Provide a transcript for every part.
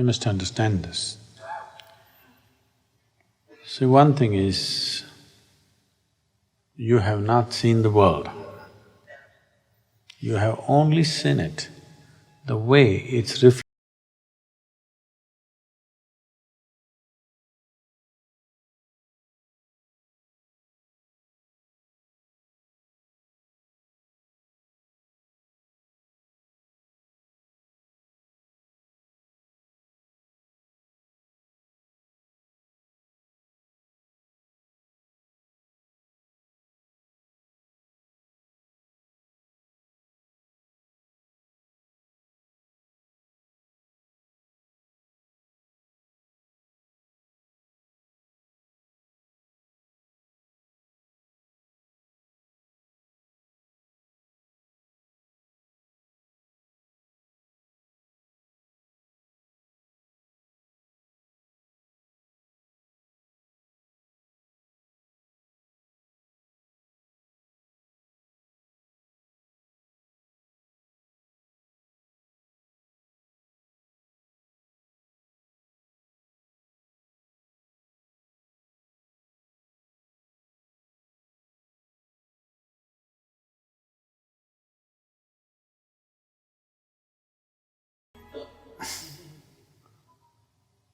You must understand this. See, one thing is, you have not seen the world. You have only seen it the way it's reflected.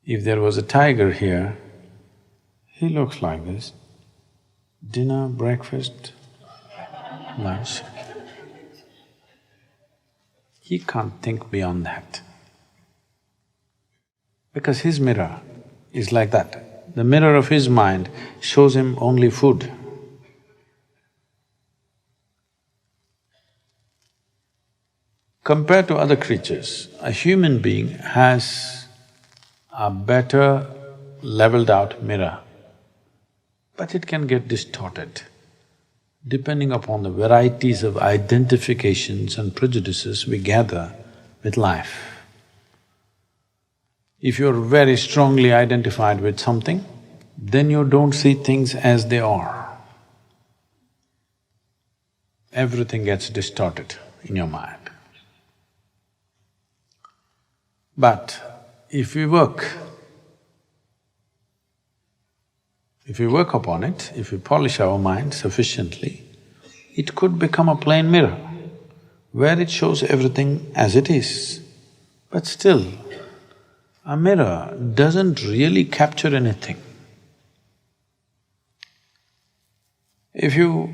If there was a tiger here, he looks like this. Dinner, breakfast, lunch. He can't think beyond that. Because his mirror is like that. The mirror of his mind shows him only food. Compared to other creatures, a human being has a better leveled out mirror, but it can get distorted depending upon the varieties of identifications and prejudices we gather with life. If you're very strongly identified with something, then you don't see things as they are. Everything gets distorted in your mind. But if we work upon it, if we polish our mind sufficiently, it could become a plain mirror where it shows everything as it is. But still, a mirror doesn't really capture anything. If you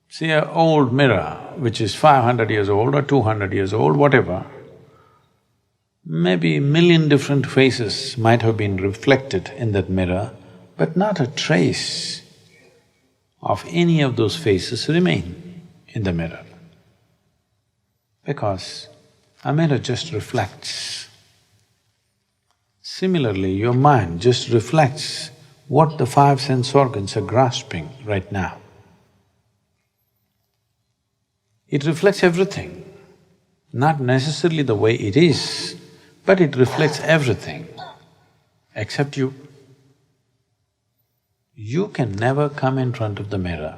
see an old mirror which is 500 years old or 200 years old, whatever, maybe 1,000,000 different faces might have been reflected in that mirror, but not a trace of any of those faces remain in the mirror. Because a mirror just reflects. Similarly, your mind just reflects what the five sense organs are grasping right now. It reflects everything, not necessarily the way it is, but it reflects everything except you. You can never come in front of the mirror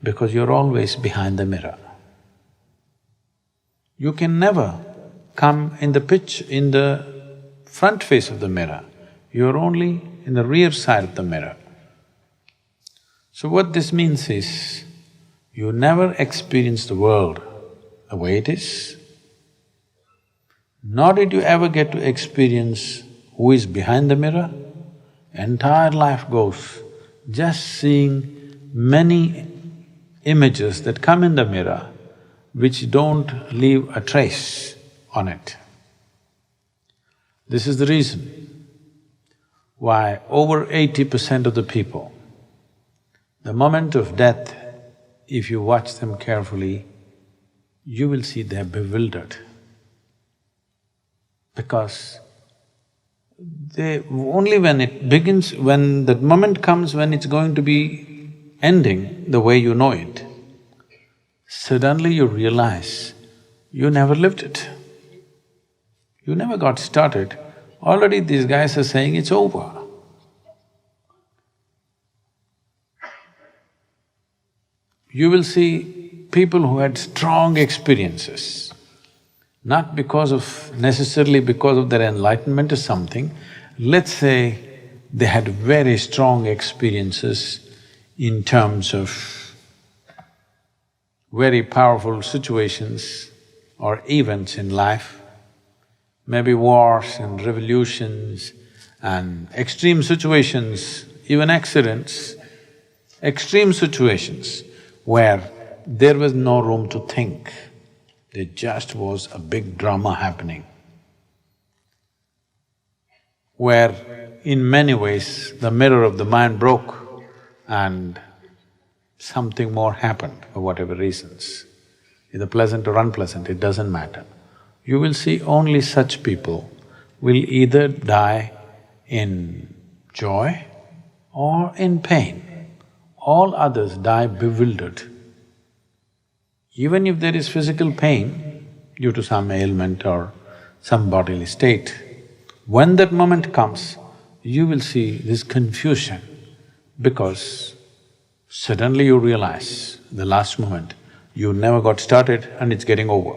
because you're always behind the mirror. You can never come in the front face of the mirror, you're only in the rear side of the mirror. So what this means is, you never experience the world the way it is, nor did you ever get to experience who is behind the mirror. Entire life goes just seeing many images that come in the mirror which don't leave a trace on it. This is the reason why over 80% of the people, the moment of death, if you watch them carefully, you will see they're bewildered. Because only when it begins, when that moment comes when it's going to be ending the way you know it, suddenly you realize you never lived it. You never got started, already these guys are saying it's over. You will see people who had strong experiences, not necessarily because of their enlightenment or something. Let's say they had very strong experiences in terms of very powerful situations or events in life, maybe wars and revolutions and extreme situations, even accidents, extreme situations where there was no room to think. There just was a big drama happening, where in many ways the mirror of the mind broke and something more happened for whatever reasons. Either pleasant or unpleasant, it doesn't matter. You will see only such people will either die in joy or in pain. All others die bewildered. Even if there is physical pain due to some ailment or some bodily state, when that moment comes, you will see this confusion because suddenly you realize, the last moment, you never got started and it's getting over.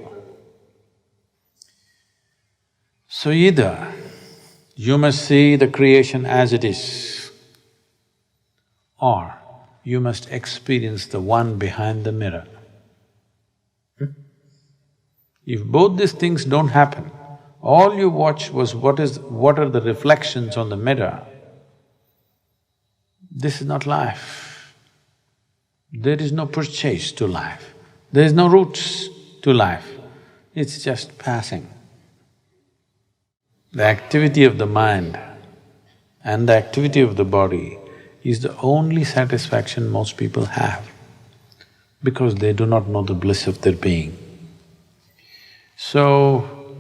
So either you must see the creation as it is, or you must experience the one behind the mirror. If both these things don't happen, all you watch was what are the reflections on the mirror, this is not life. There is no purchase to life, there is no roots to life, it's just passing. The activity of the mind and the activity of the body is the only satisfaction most people have, because they do not know the bliss of their being. So,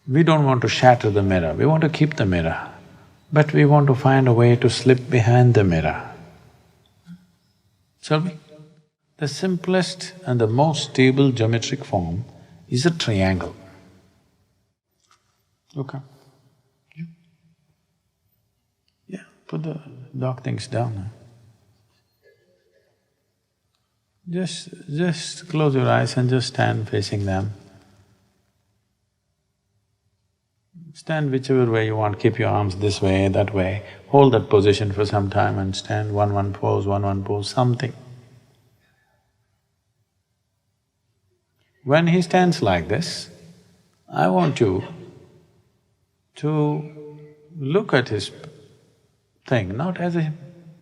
we don't want to shatter the mirror, we want to keep the mirror, but we want to find a way to slip behind the mirror. Shall we? The simplest and the most stable geometric form is a triangle. Okay. Yeah, put the dog things down. Just close your eyes and just stand facing them. Stand whichever way you want, keep your arms this way, that way, hold that position for some time and stand one pose, something. When he stands like this, I want you to look at his thing not as a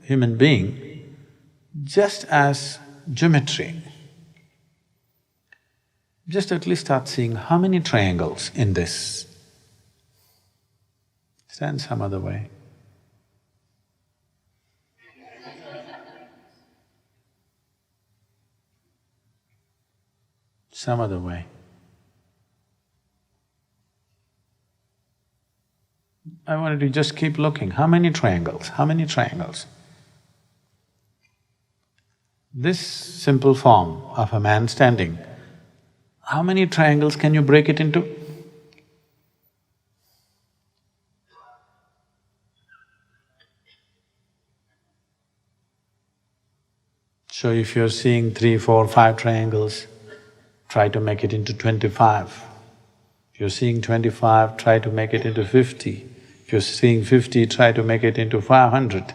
human being, just as geometry. Just at least start seeing how many triangles in this. Stand some other way. Some other way. I wanted to just keep looking, how many triangles, how many triangles? This simple form of a man standing, how many triangles can you break it into? So if you're seeing 3, 4, 5 triangles, try to make it into 25. If you're seeing 25, try to make it into 50. If you're seeing 50, try to make it into 500.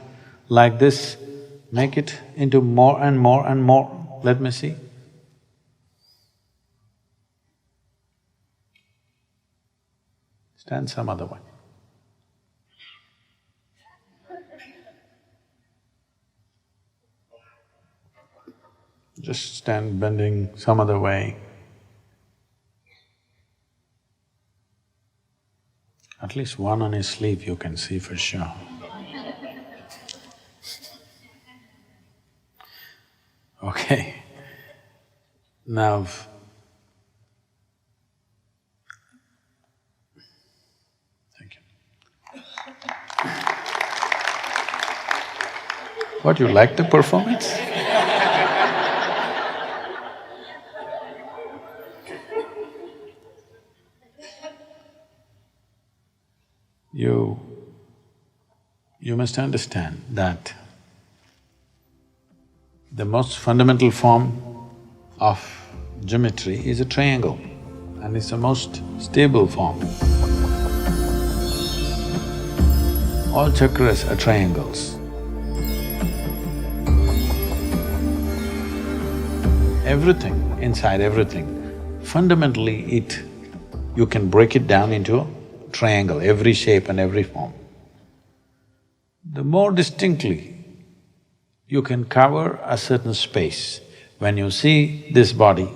Like this, make it into more and more and more. Let me see. Stand some other way. Just stand bending some other way. At least one on his sleeve you can see for sure. Okay. Now, thank you. What, you like the performance? You must understand that the most fundamental form of geometry is a triangle, and it's the most stable form. All chakras are triangles. Everything, inside everything, fundamentally you can break it down into a triangle, every shape and every form. The more distinctly you can cover a certain space, when you see this body,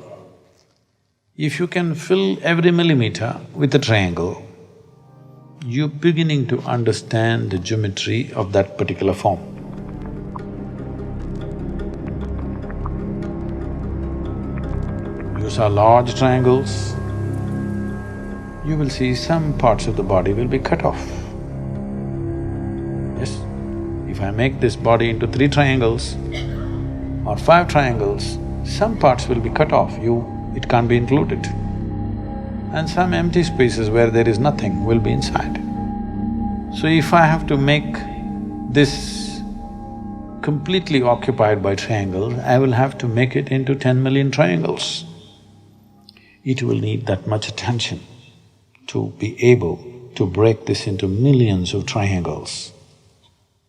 if you can fill every millimeter with a triangle, you're beginning to understand the geometry of that particular form. You saw large triangles, you will see some parts of the body will be cut off. Yes, if I make this body into 3 triangles or 5 triangles, some parts will be cut off, it can't be included. And some empty spaces where there is nothing will be inside. So if I have to make this completely occupied by triangles, I will have to make it into 10 million triangles. It will need that much attention to be able to break this into millions of triangles.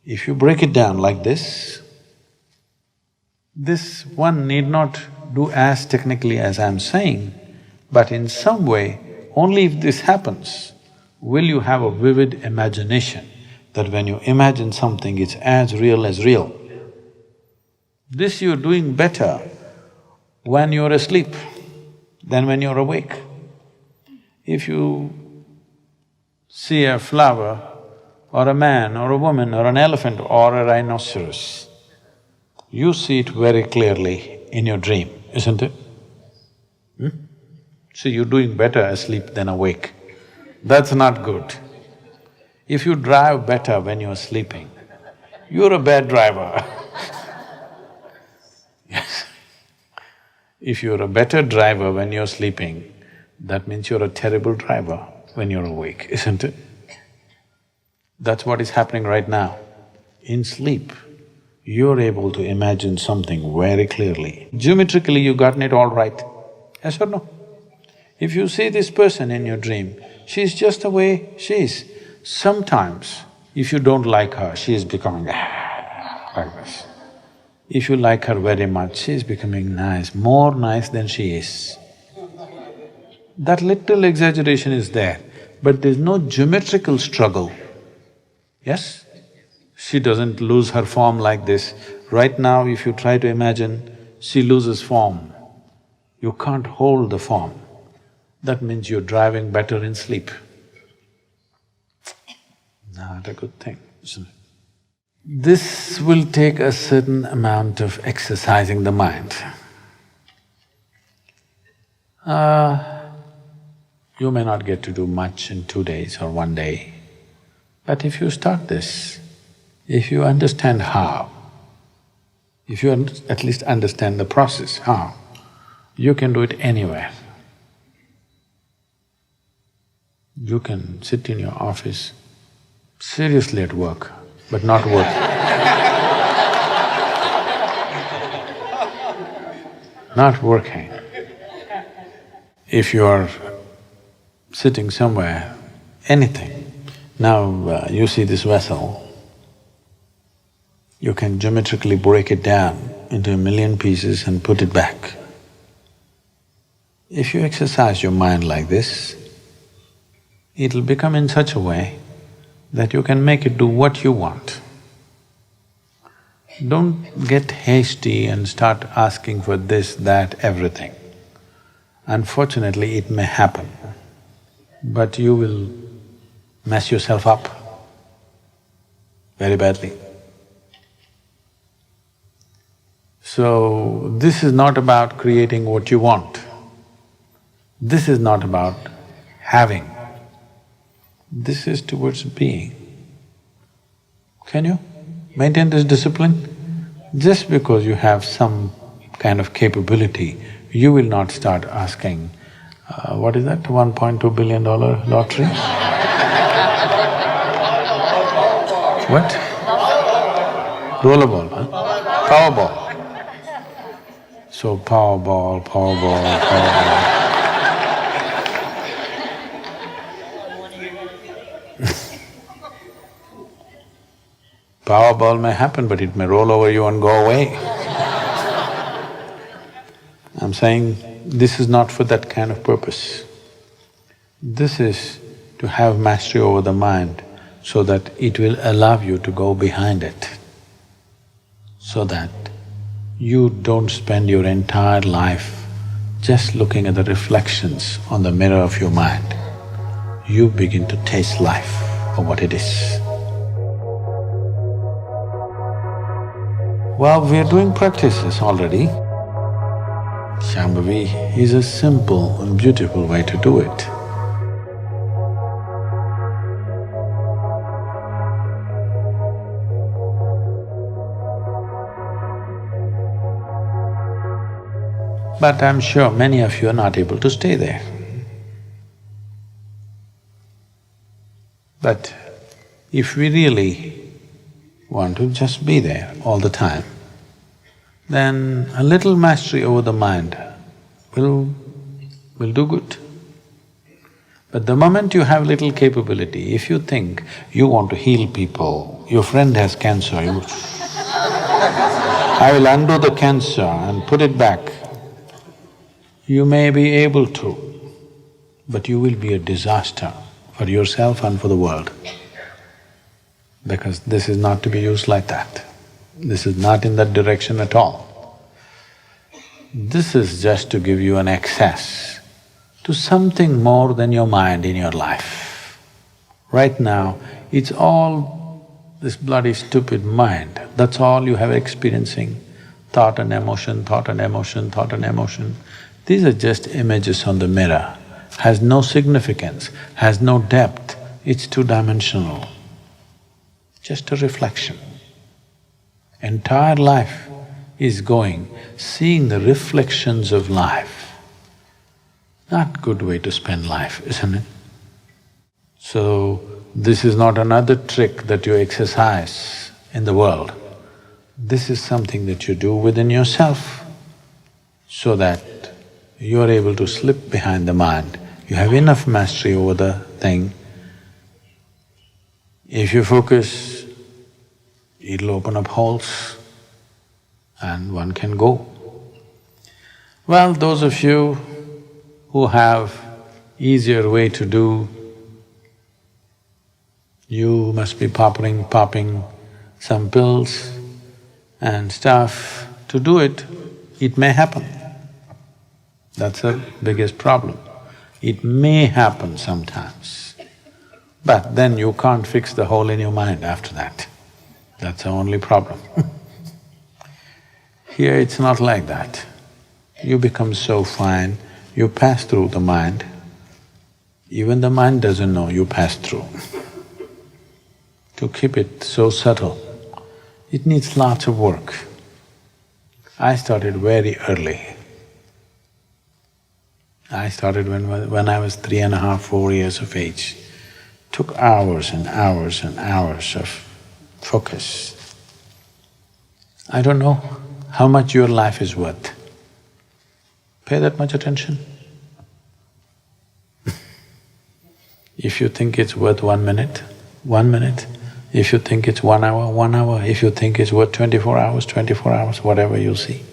If you break it down like this one need not do as technically as I'm saying, but in some way, only if this happens, will you have a vivid imagination that when you imagine something, it's as real as real. This you're doing better when you're asleep than when you're awake. If you see a flower or a man or a woman or an elephant or a rhinoceros, you see it very clearly in your dream, isn't it? So you're doing better asleep than awake. That's not good. If you drive better when you're sleeping, you're a bad driver. Yes. If you're a better driver when you're sleeping, that means you're a terrible driver when you're awake, isn't it? That's what is happening right now. In sleep, you're able to imagine something very clearly. Geometrically, you've gotten it all right, yes or no? If you see this person in your dream, she's just the way she is. Sometimes, if you don't like her, she is becoming like this. If you like her very much, she is becoming nice, more nice than she is. That little exaggeration is there, but there's no geometrical struggle. Yes? She doesn't lose her form like this. Right now, if you try to imagine, she loses form. You can't hold the form. That means you're driving better in sleep. Not a good thing, isn't it? This will take a certain amount of exercising the mind. You may not get to do much in 2 days or 1 day, but if you start this, if you understand how, if you at least understand the process, how, you can do it anywhere. You can sit in your office, seriously at work, but not working. Not working. If you are sitting somewhere, anything, now you see this vessel, you can geometrically break it down into 1,000,000 pieces and put it back. If you exercise your mind like this, it'll become in such a way that you can make it do what you want. Don't get hasty and start asking for this, that, everything. Unfortunately, it may happen, but you will mess yourself up very badly. So, this is not about creating what you want. This is not about having. This is towards being. Can you maintain this discipline? Just because you have some kind of capability, you will not start asking, what is that, $1.2 billion lottery? What? Rollerball, huh? Powerball. So Powerball, Powerball, Powerball. Powerball may happen, but it may roll over you and go away. I'm saying this is not for that kind of purpose. This is to have mastery over the mind so that it will allow you to go behind it, so that you don't spend your entire life just looking at the reflections on the mirror of your mind. You begin to taste life for what it is. Well, we are doing practices already. Shambhavi is a simple and beautiful way to do it. But I'm sure many of you are not able to stay there. But if we really want to just be there all the time, then a little mastery over the mind will do good. But the moment you have little capability, if you think you want to heal people, your friend has cancer, I will undo the cancer and put it back. You may be able to, but you will be a disaster for yourself and for the world, because this is not to be used like that. This is not in that direction at all. This is just to give you an access to something more than your mind in your life. Right now, it's all this bloody stupid mind, that's all you have experiencing, thought and emotion, thought and emotion, thought and emotion. These are just images on the mirror, has no significance, has no depth, it's two-dimensional, just a reflection. Entire life is going, seeing the reflections of life. Not good way to spend life, isn't it? So, this is not another trick that you exercise in the world. This is something that you do within yourself so that you are able to slip behind the mind. You have enough mastery over the thing. If you focus, it'll open up holes and one can go. Well, those of you who have easier way to do, you must be popping some pills and stuff to do it. It may happen. That's the biggest problem. It may happen sometimes, but then you can't fix the hole in your mind after that. That's the only problem. Here it's not like that. You become so fine, you pass through the mind, even the mind doesn't know you pass through. To keep it so subtle, it needs lots of work. I started very early. I started when I was 3.5, 4 years of age. Took hours and hours and hours of focus. I don't know how much your life is worth. Pay that much attention. If you think it's worth 1 minute, 1 minute. If you think it's 1 hour, 1 hour. If you think it's worth 24 hours, 24 hours, whatever you'll see.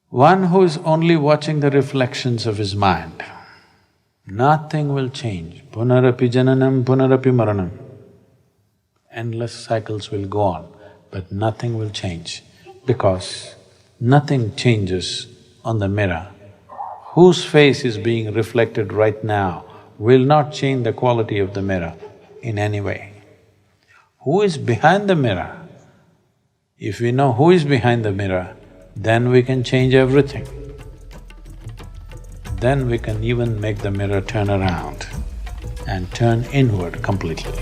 One who is only watching the reflections of his mind, nothing will change. Punarapi jananam, punarapi maranam. Endless cycles will go on, but nothing will change, because nothing changes on the mirror. Whose face is being reflected right now will not change the quality of the mirror in any way. Who is behind the mirror? If we know who is behind the mirror, then we can change everything. Then we can even make the mirror turn around and turn inward completely.